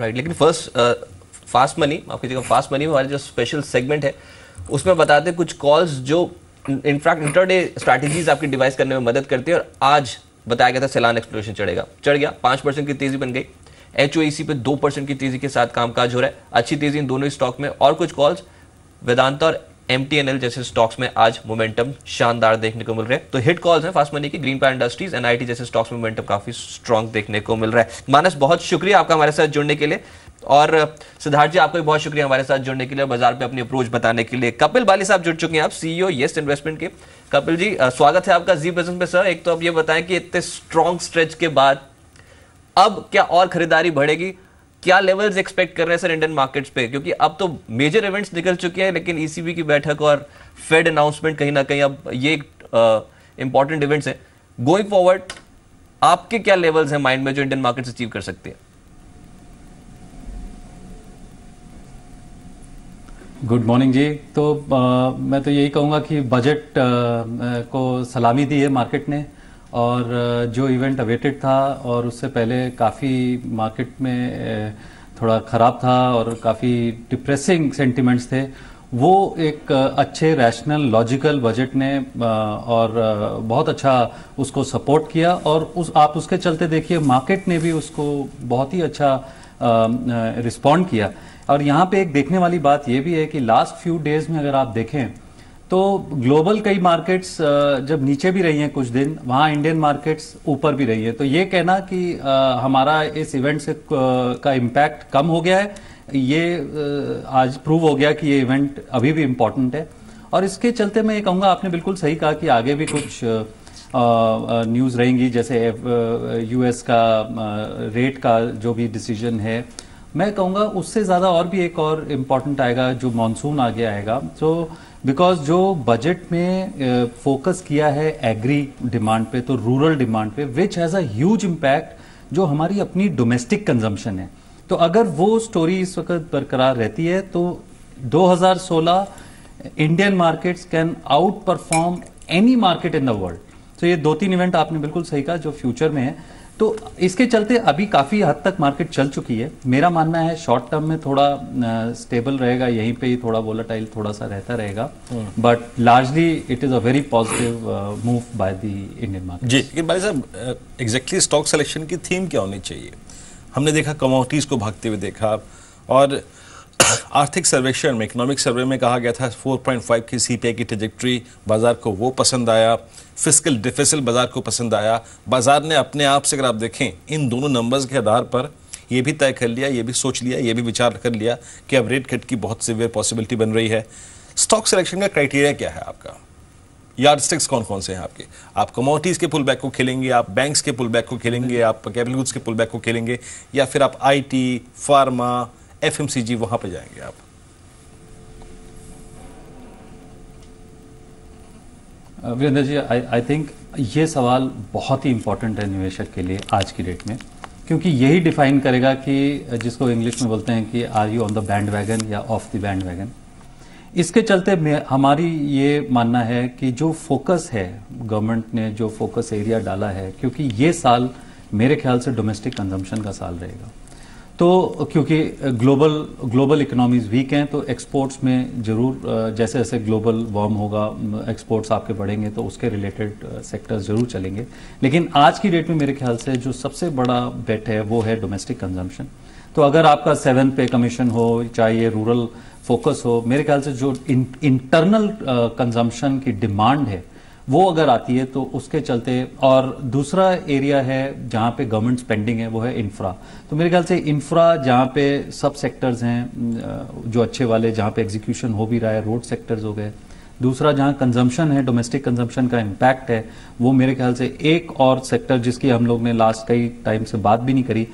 Right, लेकिन fast money, माफ कीजिएगा, फास्ट मनी में हमारे जो स्पेशल सेगमेंट है उसमें बताते हैं कुछ कॉल्स जो इनफैक्ट इंट्राडे स्ट्रैटेजीज आपकी डिवाइस करने में मदद करती है। और आज बताया गया था सेलान एक्सप्लोरेशन चढ़ गया, 5% की तेजी बन गई। HOEC पे 2% की तेजी के साथ कामकाज हो रहा है, अच्छी तेजी इन दोनों स्टॉक में। और कुछ कॉल्स वेदांता और MTNL जैसे स्टॉक्स में आज मोमेंटम शानदार देखने को मिल रहा है। तो हिट कॉल्स हैं फास्ट मनी की, ग्रीन पावर इंडस्ट्रीज, NIT जैसे स्टॉक्स में मोमेंटम काफी स्ट्रांग देखने को मिल रहा है। मानस, बहुत शुक्रिया आपका हमारे साथ जुड़ने के लिए, और सिद्धार्थ जी आपको भी बहुत शुक्रिया हमारे साथ जुड़ने के लिए, बाजार पे अपनी अप्रोच बताने के लिए। कपिल बाली साहब जुड़ चुके हैं, आप CEO येस्ट इन्वेस्टमेंट के। कपिल जी, स्वागत है आपका जी बिजनेस में। सर, एक तो अब ये बताएं कि इतने स्ट्रॉन्ग स्ट्रेच के बाद अब क्या और खरीदारी बढ़ेगी, क्या लेवल्स एक्सपेक्ट कर रहे हैं सर इंडियन मार्केट्स पे? क्योंकि अब तो मेजर इवेंट्स निकल चुके हैं, लेकिन ECB की बैठक और फेड अनाउंसमेंट कहीं ना कहीं अब ये इंपॉर्टेंट इवेंट्स हैं। गोइंग फॉरवर्ड आपके क्या लेवल्स हैं माइंड में जो इंडियन मार्केट्स अचीव कर सकते हैं? गुड मॉर्निंग जी। तो मैं तो यही कहूँगा कि बजट को सलामी दी है मार्केट ने, और जो इवेंट अवेटेड था और उससे पहले काफ़ी मार्केट में थोड़ा ख़राब था और काफ़ी डिप्रेसिंग सेंटिमेंट्स थे, वो एक अच्छे रैशनल लॉजिकल बजट ने और बहुत अच्छा उसको सपोर्ट किया। और आप उसके चलते देखिए मार्केट ने भी उसको बहुत ही अच्छा रिस्पॉन्ड किया। और यहाँ पे एक देखने वाली बात ये भी है कि लास्ट फ्यू डेज में अगर आप देखें तो ग्लोबल कई मार्केट्स जब नीचे भी रही हैं कुछ दिन, वहाँ इंडियन मार्केट्स ऊपर भी रही है। तो ये कहना कि हमारा इस इवेंट से का इम्पैक्ट कम हो गया है, ये आज प्रूव हो गया कि ये इवेंट अभी भी इम्पॉर्टेंट है। और इसके चलते मैं ये कहूँगा, आपने बिल्कुल सही कहा कि आगे भी कुछ न्यूज़ रहेंगी, जैसे US का रेट का जो भी डिसीजन है। मैं कहूँगा उससे ज़्यादा और भी एक और इम्पॉर्टेंट आएगा, जो मॉनसून आगे आएगा। तो बिकॉज जो बजट में फोकस किया है एग्री डिमांड पे, तो रूरल डिमांड पे, which has a huge impact जो हमारी अपनी डोमेस्टिक कंजम्पशन है। तो अगर वो स्टोरी इस वक्त बरकरार रहती है तो 2016 Indian markets can out perform any market in the world. तो ये 2-3 इवेंट आपने बिल्कुल सही कहा जो फ्यूचर में है। तो इसके चलते अभी काफ़ी हद तक मार्केट चल चुकी है। मेरा मानना है शॉर्ट टर्म में थोड़ा स्टेबल रहेगा, यहीं पे ही थोड़ा वोलेटाइल थोड़ा सा रहता रहेगा, but largely it is a very positive move by the Indian market. जी, लेकिन भाई साहब, एग्जैक्टली स्टॉक सिलेक्शन की थीम क्या होनी चाहिए? हमने देखा कमोडिटीज़ को भागते हुए देखा, और आर्थिक सर्वेक्षण में, इकोनॉमिक सर्वे में कहा गया था 4.5 की CPI की ट्रेजेक्ट्री, बाजार को वो पसंद आया। फिस्कल डिफिसिट बाजार को पसंद आया। बाजार ने अपने आप से, अगर आप देखें, इन दोनों नंबर्स के आधार पर ये भी तय कर लिया, ये भी सोच लिया, ये भी विचार कर लिया कि अब रेट कट की बहुत सिवियर पॉसिबिलिटी बन रही है। स्टॉक सिलेक्शन का क्राइटेरिया क्या है आपका? यार्डस्टिक्स कौन कौन से हैं आपके? आप कमोडिटीज के पुल बैक को खेलेंगे, आप बैंक्स के पुल बैक को खेलेंगे, आप कैपिटल गुड्स के पुल बैक को खेलेंगे, या फिर आप IT, फार्मा, FMCG वहां पे जाएंगे आप? वीरेंद्र जी, आई थिंक ये सवाल बहुत ही इंपॉर्टेंट है निवेशक के लिए आज की डेट में, क्योंकि यही डिफाइन करेगा कि जिसको इंग्लिश में बोलते हैं कि are you on the bandwagon या ऑफ द बैंड वैगन। इसके चलते हमारी ये मानना है कि जो फोकस है, गवर्नमेंट ने जो फोकस एरिया डाला है, क्योंकि ये साल मेरे ख्याल से डोमेस्टिक कंजम्पशन का साल रहेगा। तो क्योंकि ग्लोबल इकोनॉमीज वीक हैं, तो एक्सपोर्ट्स में जरूर जैसे जैसे ग्लोबल वार्म होगा, एक्सपोर्ट्स आपके बढ़ेंगे, तो उसके रिलेटेड सेक्टर्स जरूर चलेंगे। लेकिन आज की डेट में मेरे ख्याल से जो सबसे बड़ा बेट है वो है डोमेस्टिक कंजम्पशन। तो अगर आपका 7 पे कमीशन हो, चाहे ये रूरल फोकस हो, मेरे ख्याल से जो इंटरनल कंजम्पशन की डिमांड है वो अगर आती है तो उसके चलते। और दूसरा एरिया है जहाँ पे गवर्नमेंट स्पेंडिंग है, वो है इंफ्रा। तो मेरे ख्याल से इंफ्रा जहाँ पे सब सेक्टर्स हैं जो अच्छे वाले, जहाँ पे एग्जीक्यूशन हो भी रहा है, रोड सेक्टर्स हो गए। दूसरा जहाँ कंजम्पशन है, डोमेस्टिक कंजम्पशन का इम्पैक्ट है, वो मेरे ख्याल से एक और सेक्टर जिसकी हम लोग ने लास्ट कई टाइम से बात भी नहीं करी,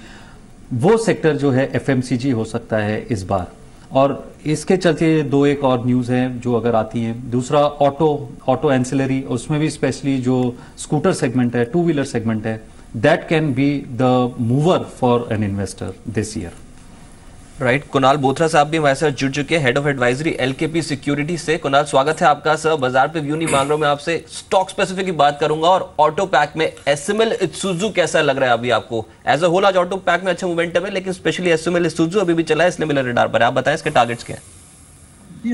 वो सेक्टर जो है FMCG हो सकता है इस बार। और इसके चलते दो एक और न्यूज़ हैं जो अगर आती हैं। दूसरा ऑटो एंसिलरी, उसमें भी स्पेशली जो स्कूटर सेगमेंट है, 2 व्हीलर सेगमेंट है, that can be the mover for an investor this year. Right Kunal Bothra साहब भी हमारे साथ जुड़ चुके हैं, head of advisory LKP security से। कुणाल स्वागत है आपका सर। बाजार पे व्यू नहीं मांग रहा हूं मैं आपसे, स्टॉक स्पेसिफिक की बात करूंगा और ऑटो पैक में एसएमएल इत्सुजू कैसा लग रहा है अभी आपको? एज अ होल आज ऑटो पैक में अच्छा मोमेंटम है, लेकिन स्पेशली एसएमएल इत्सुजू अभी भी चला है, इसलिए मेरे रडार पर है। आप बताएं इसके टारगेट्स क्या है?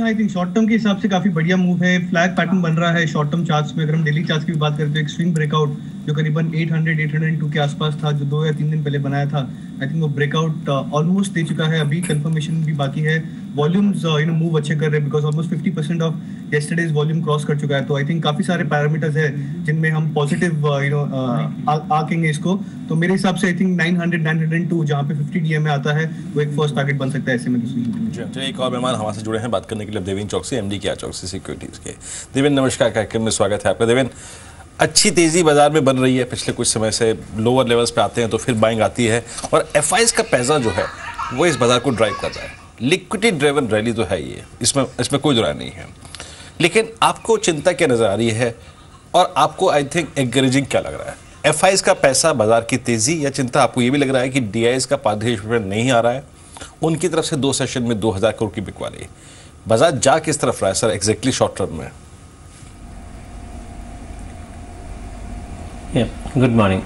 आई थिंक शॉर्ट टर्म के हिसाब से काफी बढ़िया मूव है। फ्लैग पैटर्न बन रहा है शॉर्ट टर्म चार्ट्स में। अगर हम डेली चार्ट्स की भी बात करें तो एक स्विंग ब्रेकआउट जो करीबन 802 के आसपास था, जो 2 या 3 दिन पहले बनाया था, आई थिंक वो ब्रेकआउट ऑलमोस्ट दे चुका है। अभी कंफर्मेशन भी बाकी है। वॉल्यूम्स मूव अच्छे कर रहे हैं because almost 50% of yesterday's volume cross कर चुका है। तो आई थिंक काफी सारे पैरामीटर्स है जिनमें हम पॉजिटिव आकेंगे इसको। तो मेरे हिसाब से आई थिंक 902 जहाँ पे 50 डीएम में आता है वो एक फर्स्ट टारगेट बन सकता है ऐसे में। तो एक और मेहमान हमारे से जुड़े हैं बात करने के लिए, देवेन चौकसी, एमडी क्या चौकसी सिक्योरिटीज के। देवेन नमस्कार, कार्यक्रम में स्वागत है आपका। देवेन, अच्छी तेजी बाजार में बन रही है, पिछले कुछ समय से लोअर लेवल्स पे आते हैं तो फिर बाइंग आती है और एफआईज का पैसा जो है वो इस बाजार को ड्राइव कर रहा है। लिक्विडिटी ड्रिवन रैली तो है ये, इसमें कोई दुराय नहीं है, लेकिन आपको चिंता क्या नजर आ रही है और आपको आई थिंक एनकरेजिंग क्या लग रहा है? एफआईज का पैसा, बाजार की तेजी, या चिंता आपको ये भी लग रहा है कि डीआईज का पारदर्शी नहीं आ रहा है? उनकी तरफ से 2 सेशन में 2000 करोड़ की बिकवाली, बाजार जा किस तरफ रहा है सर एग्जैक्टली शॉर्ट टर्म में? Good morning.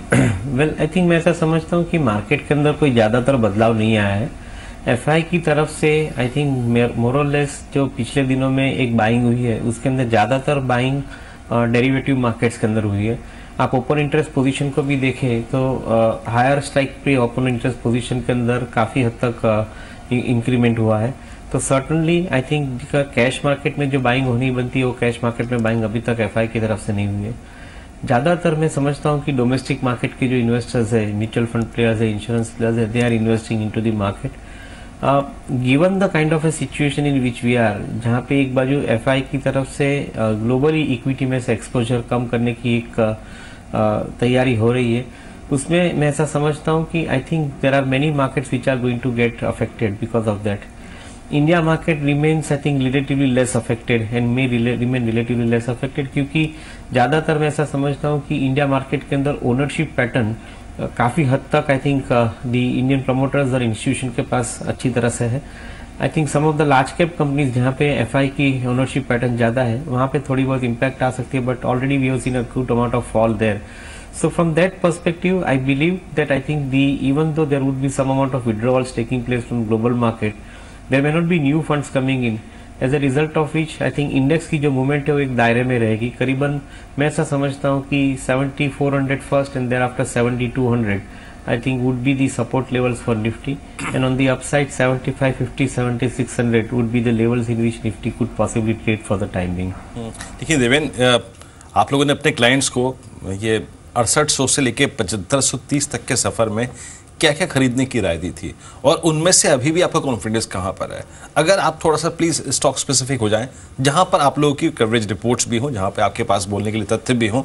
Well, I think मैं ऐसा समझता हूँ कि मार्केट के अंदर कोई ज़्यादातर बदलाव नहीं आया है। एफआई की तरफ से आई थिंक मोर और लेस जो पिछले दिनों में एक बाइंग हुई है उसके अंदर ज़्यादातर बाइंग डेरिवेटिव मार्केट्स के अंदर हुई है। आप ओपन इंटरेस्ट पोजीशन को भी देखें तो हायर स्ट्राइक पे ओपन इंटरेस्ट पोजीशन के अंदर काफ़ी हद तक इंक्रीमेंट हुआ है। तो certainly I think cash market में जो बाइंग होनी बनती है वो कैश मार्केट में बाइंग अभी तक एफआई की तरफ से नहीं हुई है। ज़्यादातर मैं समझता हूँ कि डोमेस्टिक मार्केट के जो इन्वेस्टर्स है, म्यूचुअल फंड प्लेयर्स है, इंश्योरेंस प्लेयर्स है, they are investing into the market given the kind of a situation in which we are, जहाँ पे एक बाजू एफआई की तरफ से ग्लोबली इक्विटी में से एक्सपोजर कम करने की एक तैयारी हो रही है, उसमें मैं ऐसा समझता हूँ कि I think there are many markets which are going to get affected because of that. India market remains I think relatively less affected and may remain relatively less affected, क्योंकि ज़्यादातर मैं ऐसा समझता हूँ कि इंडिया मार्केट के अंदर ownership pattern काफ़ी हद तक I think the Indian promoters और इंस्टीट्यूशन के पास अच्छी तरह से है। I think some of the large cap companies जहाँ पे एफआई की ओनरशिप पैटर्न ज़्यादा है वहाँ पे थोड़ी बहुत इम्पैक्ट आ सकती है, but already we have seen a good amount of fall there. So from that perspective, I believe that I think even though there would be some amount of withdrawals taking place from global market, there may not be new funds coming in. As a result of which, I think index की जो movement है वो एक दायरे में रहेगी। करीबन मैं ऐसा समझता हूँ कि 7400 first and thereafter 7200 I think would be the support levels for Nifty, and on the upside 7550 7600 would be the levels in which Nifty could possibly trade for the time being. देखिए देवेन, आप लोगों ने अपने क्लाइंट्स को ये 6800 से लेके 7530 तक के सफर में क्या क्या खरीदने की राय दी थी, और उनमें से अभी भी आपका कॉन्फिडेंस कहाँ पर है? अगर आप थोड़ा सा प्लीज स्टॉक स्पेसिफिक हो जाएं, जहां पर आप लोगों की कवरेज रिपोर्ट्स भी हो, जहां पे आपके पास बोलने के लिए तथ्य भी हो,